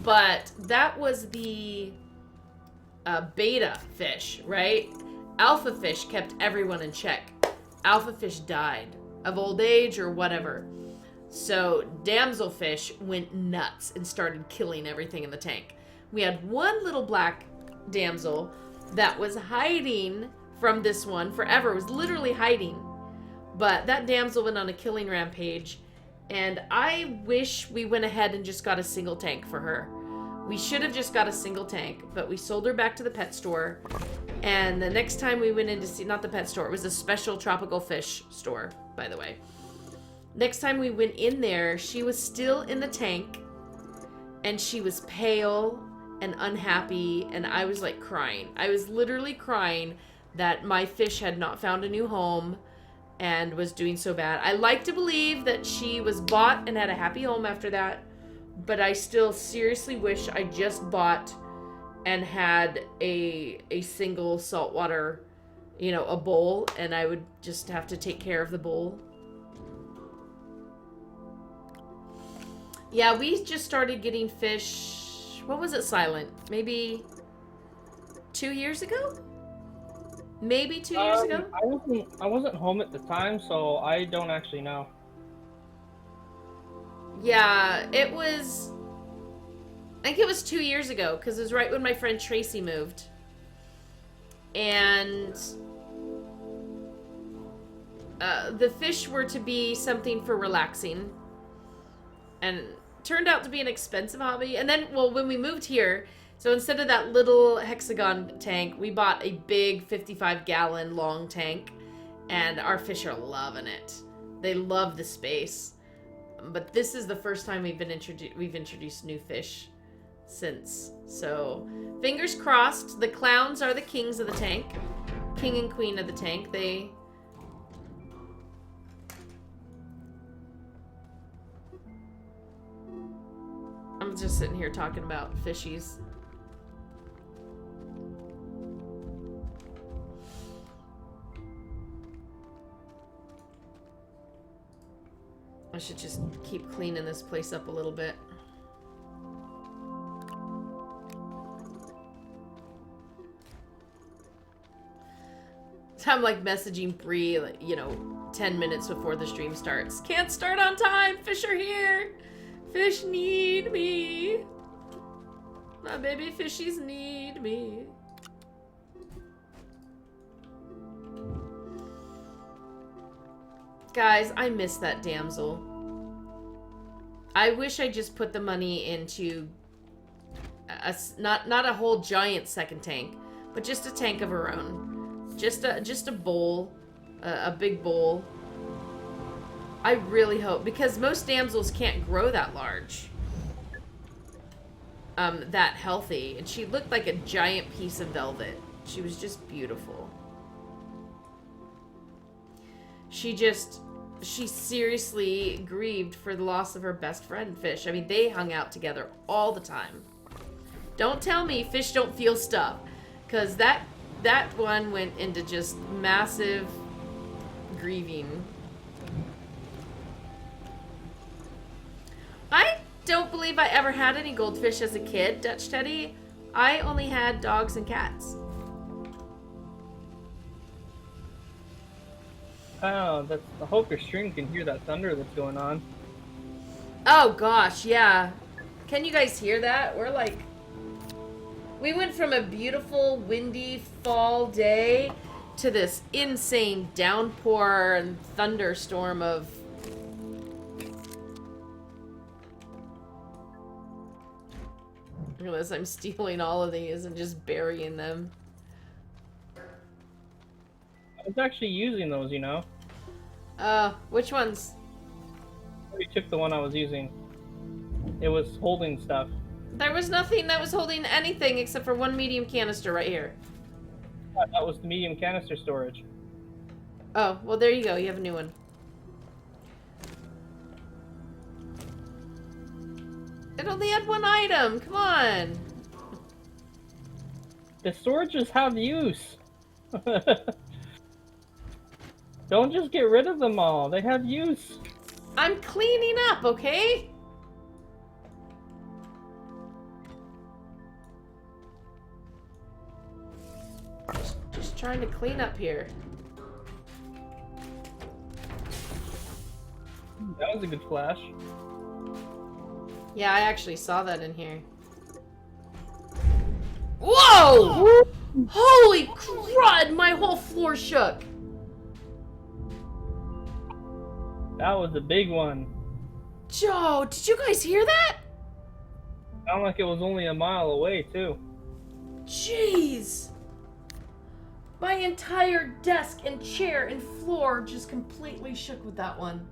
Speaker 1: But that was the beta fish, right? Alpha fish kept everyone in check. Alpha fish died of old age or whatever. So damsel fish went nuts and started killing everything in the tank. We had one little black damsel that was hiding from this one forever. It was literally hiding. But that damsel went on a killing rampage, and I wish we went ahead and just got a single tank for her. We should have just got a single tank, but we sold her back to the pet store. And the next time we went in to see, not the pet store, it was a special tropical fish store, by the way. Next time we went in there, she was still in the tank, and she was pale and unhappy, and I was like crying. I was literally crying that my fish had not found a new home and was doing so bad. I like to believe that she was bought and had a happy home after that, but I still seriously wish I just bought and had a single saltwater, you know, a bowl, and I would just have to take care of the bowl. Yeah, we just started getting fish, what was it, Silent? Maybe 2 years ago? Maybe 2 years ago?
Speaker 2: I wasn't home at the time, so I don't actually know.
Speaker 1: Yeah, it was, I think it was 2 years ago, because it was right when my friend Tracy moved. And the fish were to be something for relaxing. And turned out to be an expensive hobby. And then, well, when we moved here, so instead of that little hexagon tank, we bought a big 55-gallon long tank. And our fish are loving it. They love the space. But this is the first time we've introduced new fish since. So, fingers crossed. The clowns are the kings of the tank. King and queen of the tank. I'm just sitting here talking about fishies. I should just keep cleaning this place up a little bit. I'm like messaging Bree, like, you know, 10 minutes before the stream starts. Can't start on time. Fish are here. Fish need me. My baby fishies need me. Guys, I miss that damsel. I wish I just put the money into not a whole giant second tank, but just a tank of her own. Just a bowl, a big bowl. I really hope, because most damsels can't grow that large, that healthy, and she looked like a giant piece of velvet. She was just beautiful. She seriously grieved for the loss of her best friend, Fish. I mean, they hung out together all the time. Don't tell me Fish don't feel stuff, because that one went into just massive grieving. I don't believe I ever had any goldfish as a kid, Dutch Teddy. I only had dogs and cats.
Speaker 2: Oh, I hope your stream can hear that thunder that's going on.
Speaker 1: Oh gosh, yeah. Can you guys hear that? We went from a beautiful, windy fall day to this insane downpour and thunderstorm of... Unless I'm stealing all of these and just burying them.
Speaker 2: I was actually using those, you know.
Speaker 1: Which ones?
Speaker 2: You took the one I was using. It was holding stuff.
Speaker 1: There was nothing that was holding anything except for one medium canister right here.
Speaker 2: Yeah, that was the medium canister storage.
Speaker 1: Oh, well there you go. You have a new one. It only had one item. Come on.
Speaker 2: The storages have use. Don't just get rid of them all. They have use.
Speaker 1: I'm cleaning up, okay? Just trying to clean up here.
Speaker 2: That was a good flash.
Speaker 1: Yeah, I actually saw that in here. Whoa! Holy crud! My whole floor shook.
Speaker 2: That was a big one.
Speaker 1: Joe, did you guys hear that?
Speaker 2: Sounded like it was only a mile away, too.
Speaker 1: Jeez. My entire desk and chair and floor just completely shook with that one.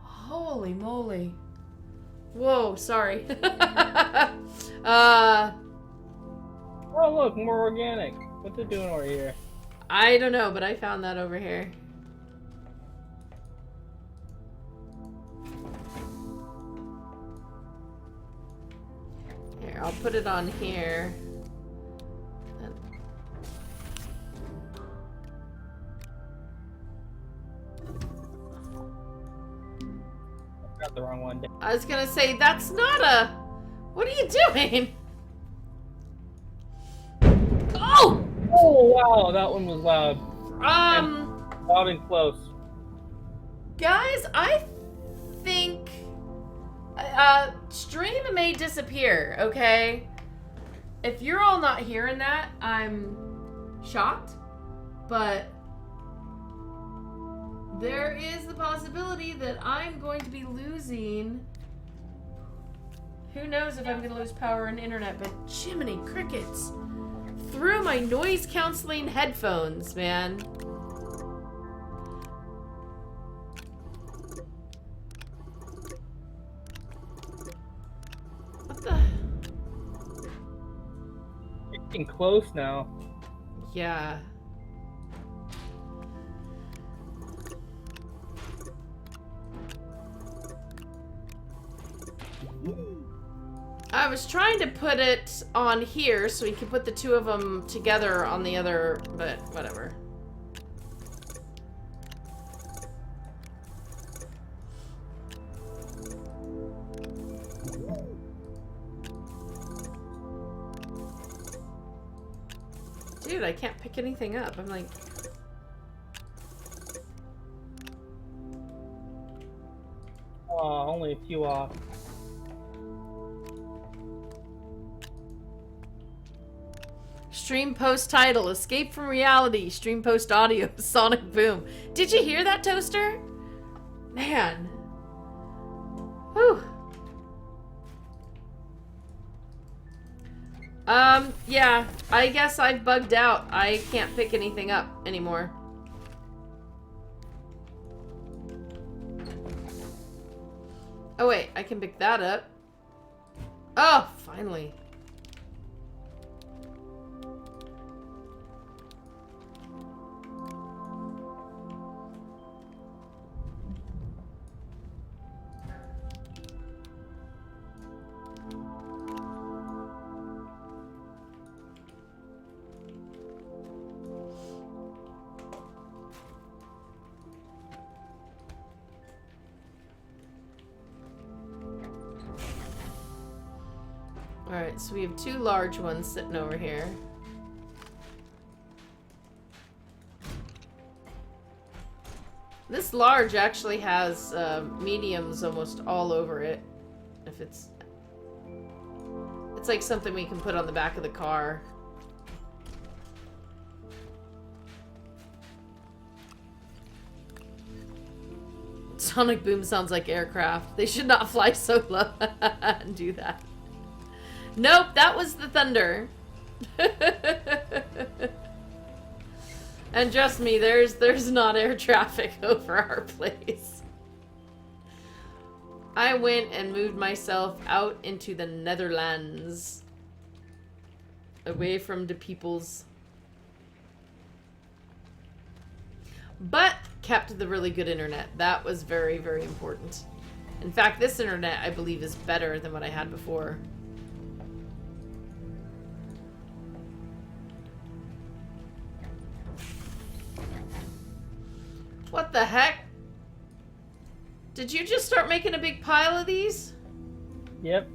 Speaker 1: Holy moly. Whoa, sorry.
Speaker 2: Oh, look, more organic. What's it doing over here?
Speaker 1: I don't know, but I found that over here. Here, I'll put it on here.
Speaker 2: Got the wrong one.
Speaker 1: I was gonna say, that's not a... What are you doing? Oh!
Speaker 2: Oh, wow, that one was loud. Loud and close.
Speaker 1: Guys, I think... stream may disappear, okay? If you're all not hearing that, I'm shocked. But... there is the possibility that I'm going to be losing... Who knows if I'm going to lose power and internet, but Jiminy Crickets. Through my noise canceling headphones, man. What the...
Speaker 2: It's getting close now.
Speaker 1: Yeah. I was trying to put it on here so we could put the two of them together on the other, but whatever. Dude, I can't pick anything up. I'm like...
Speaker 2: Oh, only a few off.
Speaker 1: Stream post title, Escape from Reality. Stream post audio, Sonic Boom. Did you hear that, Toaster? Man. Whew. Yeah, I guess I've bugged out. I can't pick anything up anymore. Oh wait, I can pick that up. Oh, finally. Alright, so we have two large ones sitting over here. This large actually has mediums almost all over it. If it's like something we can put on the back of the car. Sonic Boom sounds like aircraft. They should not fly so low and do that. Nope, that was the thunder. And trust me, there's not air traffic over our place. I went and moved myself out into the Netherlands. Away from the peoples. But kept the really good internet. That was very, very important. In fact, this internet, I believe, is better than what I had before. What the heck? Did you just start making a big pile of these?
Speaker 2: Yep.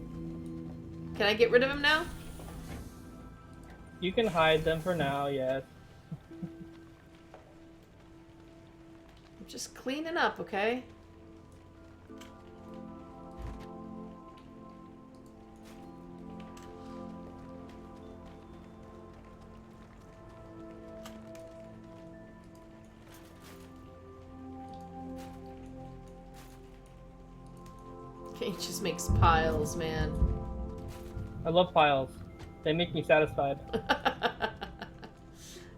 Speaker 1: Can I get rid of them now?
Speaker 2: You can hide them for now, yes.
Speaker 1: I'm just cleaning up, okay? He just makes piles, man.
Speaker 2: I love piles. They make me satisfied.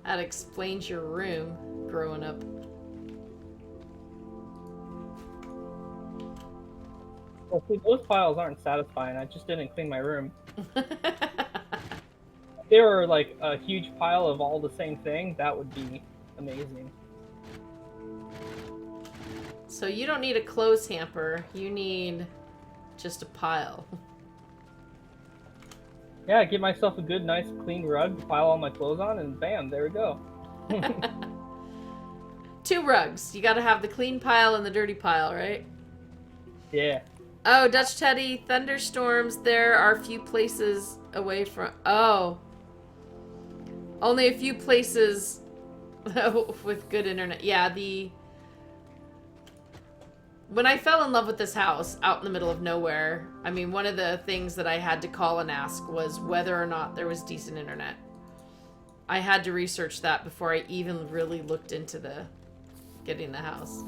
Speaker 1: That explains your room growing up.
Speaker 2: Well, see, those piles aren't satisfying. I just didn't clean my room. If they were like a huge pile of all the same thing, that would be amazing.
Speaker 1: So you don't need a clothes hamper. You need just a pile.
Speaker 2: Yeah, get myself a good, nice, clean rug to pile all my clothes on, and bam, there we go.
Speaker 1: 2 rugs. You gotta have the clean pile and the dirty pile, right?
Speaker 2: Yeah.
Speaker 1: Oh, Dutch Teddy, thunderstorms. There are a few places away from... Oh. Only a few places with good internet. Yeah, when I fell in love with this house out in the middle of nowhere, I mean, one of the things that I had to call and ask was whether or not there was decent internet. I had to research that before I even really looked into getting the house.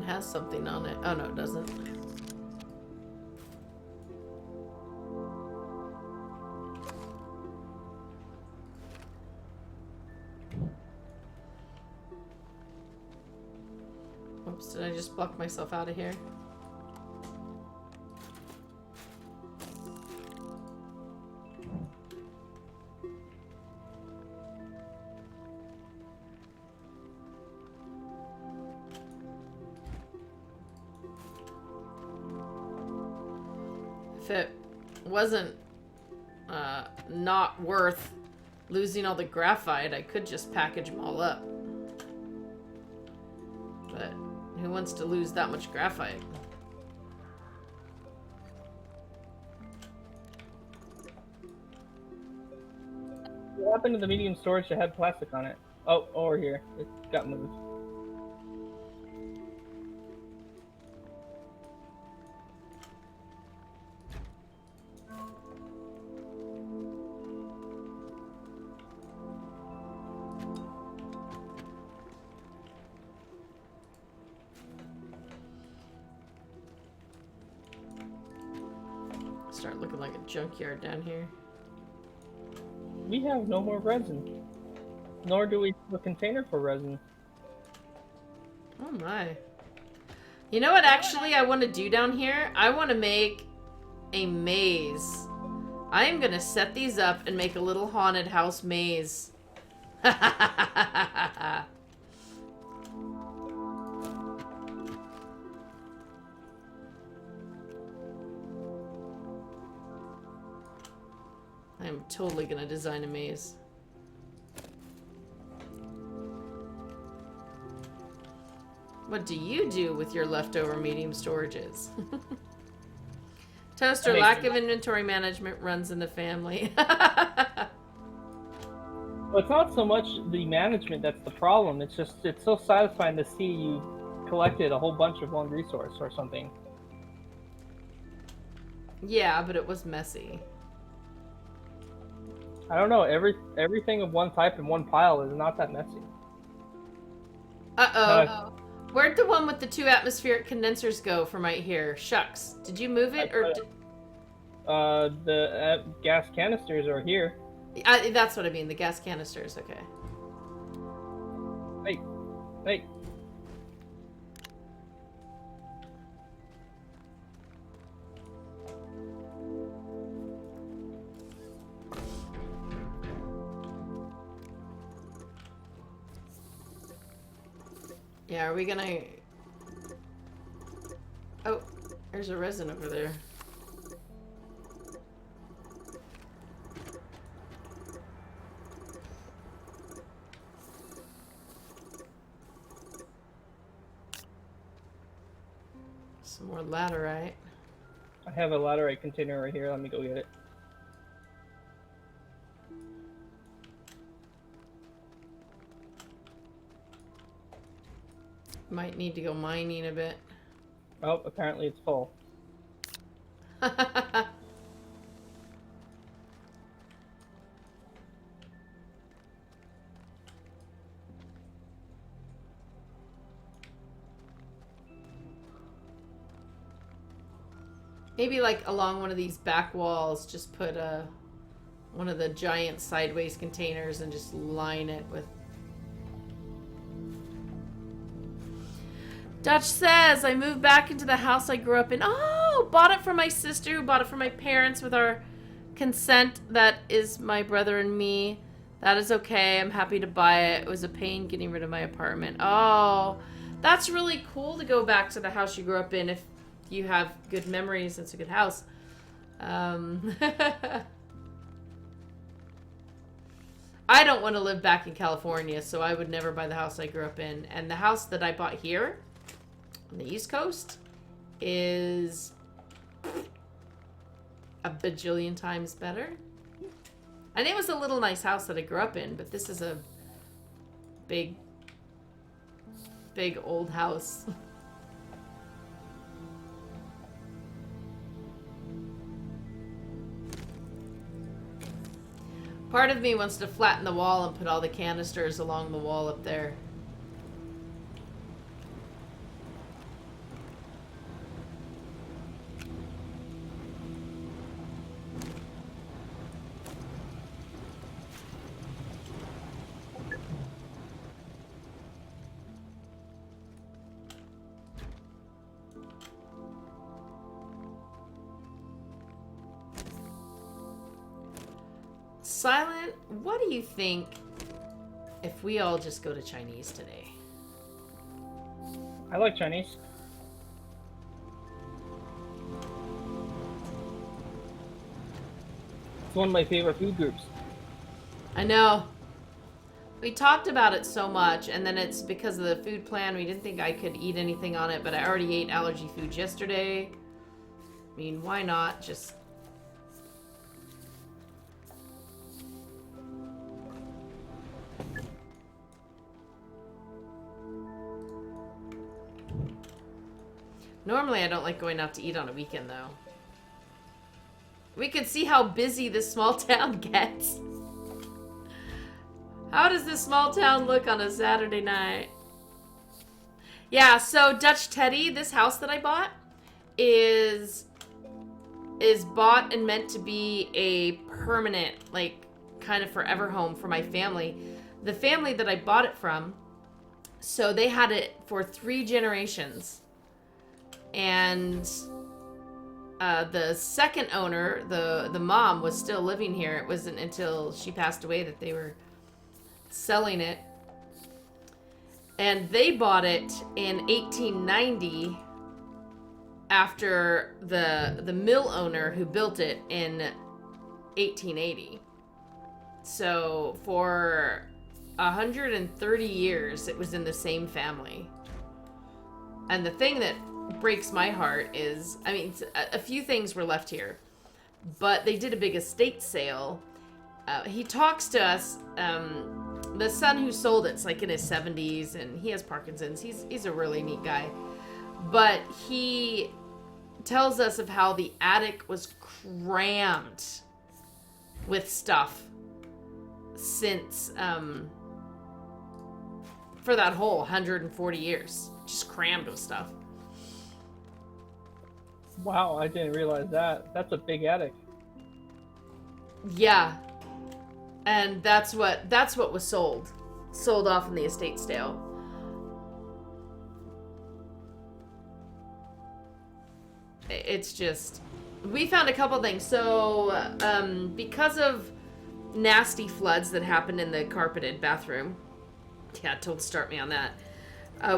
Speaker 1: Has something on it. Oh no, it doesn't. Oops, did I just block myself out of here? If it wasn't not worth losing all the graphite, I could just package them all up. But who wants to lose that much graphite?
Speaker 2: What happened to the medium storage that had plastic on it? Oh, over here. It got moved.
Speaker 1: Start looking like a junkyard down here.
Speaker 2: We have no more resin. Nor do we have a container for resin.
Speaker 1: Oh my. You know what actually I want to do down here? I want to make a maze. I am going to set these up and make a little haunted house maze. I'm totally gonna design a maze. What do you do with your leftover medium storages? Toaster, lack of inventory management runs in the family.
Speaker 2: Well, it's not so much the management that's the problem. It's just, it's so satisfying to see you collected a whole bunch of one resource or something.
Speaker 1: Yeah, but it was messy.
Speaker 2: I don't know, everything of one type in one pile is not that messy.
Speaker 1: Uh-oh. Where'd the one with the 2 atmospheric condensers go from right here? Shucks. Did you move it, or...
Speaker 2: The gas canisters are here.
Speaker 1: That's what I mean, the gas canisters, okay.
Speaker 2: Hey.
Speaker 1: Yeah, are we gonna... Oh, there's a resin over there. Some more laterite.
Speaker 2: I have a laterite container right here. Let me go get it.
Speaker 1: Might need to go mining a bit.
Speaker 2: Oh, apparently it's full.
Speaker 1: Maybe like along one of these back walls, just put one of the giant sideways containers and just line it with... Dutch says, I moved back into the house I grew up in. Oh, bought it from my sister who bought it from my parents with our consent. That is my brother and me. That is okay. I'm happy to buy it. It was a pain getting rid of my apartment. Oh, that's really cool to go back to the house you grew up in if you have good memories. It's a good house. I don't want to live back in California, so I would never buy the house I grew up in. And the house that I bought here on the East Coast is a bajillion times better. And it was a little nice house that I grew up in, but this is a big old house. Part of me wants to flatten the wall and put all the canisters along the wall up there. Silent, what do you think if we all just go to Chinese today?
Speaker 2: I like Chinese. It's one of my favorite food groups.
Speaker 1: I know. We talked about it so much, and then it's because of the food plan. We didn't think I could eat anything on it, but I already ate allergy foods yesterday. I mean, why not just... Normally, I don't like going out to eat on a weekend, though. We can see how busy this small town gets. How does this small town look on a Saturday night? Yeah, so Dutch Teddy, this house that I bought, is bought and meant to be a permanent, like, kind of forever home for my family. The family that I bought it from, so they had it for 3 generations. And the second owner, the mom, was still living here. It wasn't until she passed away that they were selling it. And they bought it in 1890 after the mill owner who built it in 1880. So for 130 years, it was in the same family. And the thing that breaks my heart is, I mean, a few things were left here, but they did a big estate sale. He talks to us, the son who sold it's like in his 70s, and he has Parkinson's. He's a really neat guy, but he tells us of how the attic was crammed with stuff since for that whole 140 years, just crammed with stuff.
Speaker 2: Wow, I didn't realize that. That's a big attic.
Speaker 1: Yeah. And that's what was sold. Sold off in the estate sale. It's just... We found a couple things. So, because of nasty floods that happened in the carpeted bathroom... Yeah, told to start me on that.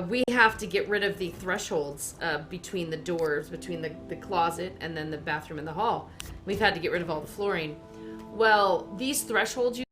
Speaker 1: we have to get rid of the thresholds between the doors, between the closet and then the bathroom and the hall. We've had to get rid of all the flooring. Well, these thresholds, you